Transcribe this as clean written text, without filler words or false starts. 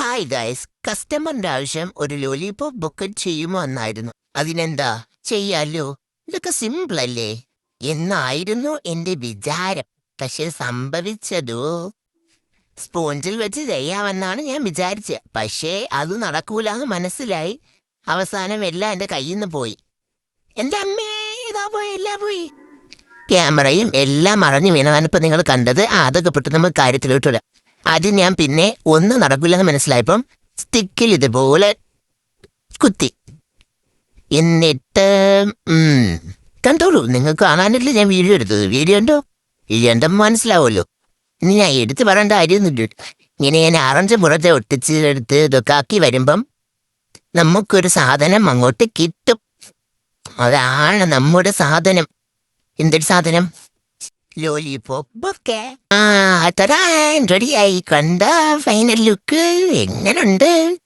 Hi guys, കസ്റ്റമറിന്റെ ആവശ്യം ഒരു lollipop book ചെയ്യുമോ എന്നായിരുന്നു. അതിനെന്താ, ചെയ്യാലോ. ഇതൊക്കെ സിമ്പിൾ അല്ലേ എന്നായിരുന്നു എന്റെ വിചാരം. പക്ഷെ സംഭവിച്ചതോ, സ്പോഞ്ചിൽ വെച്ച് ചെയ്യാമെന്നാണ് ഞാൻ വിചാരിച്ചത്. പക്ഷേ അത് നടക്കൂലെന്ന് മനസ്സിലായി. അവസാനം എല്ലാം എന്റെ കയ്യിൽ നിന്ന് പോയി. എന്റെ അമ്മേ, ഇതാ പോയി, എല്ലാം പോയി. ക്യാമറയും എല്ലാം മറഞ്ഞു വീണതാണ് ഇപ്പൊ നിങ്ങൾ കണ്ടത്. അതൊക്കെ പെട്ട് നമുക്ക് കാര്യത്തിലോട്ടില്ല. അത് ഞാൻ പിന്നെ ഒന്നും നടക്കില്ലെന്ന് മനസ്സിലായപ്പം സ്റ്റിക്കിൽ ഇതുപോലെ കുത്തി. എന്നിട്ട് കണ്ടോളൂ, നിങ്ങൾക്ക് കാണാനല്ലേ ഞാൻ വീഡിയോ എടുത്തത്. വീഡിയോ ഉണ്ടോ? വീഡിയോ ഉണ്ടോ മനസ്സിലാവുമല്ലോ. ഇനി ഞാൻ എടുത്ത് പറയേണ്ട കാര്യമൊന്നുമില്ല. ഇങ്ങനെ ഞാൻ ആറഞ്ച് പുറത്തെ ഒട്ടിച്ചെടുത്ത് ഇതൊക്കെ ആക്കി വരുമ്പം നമുക്കൊരു സാധനം അങ്ങോട്ട് കിട്ടും. അതാണ് നമ്മുടെ സാധനം. എന്തൊരു സാധനം? ലോലിപോപ്പ്. ആ, തരാൻ റെഡിയായി. കണ്ട ഫൈനൽ ലുക്ക് എങ്ങനുണ്ട്?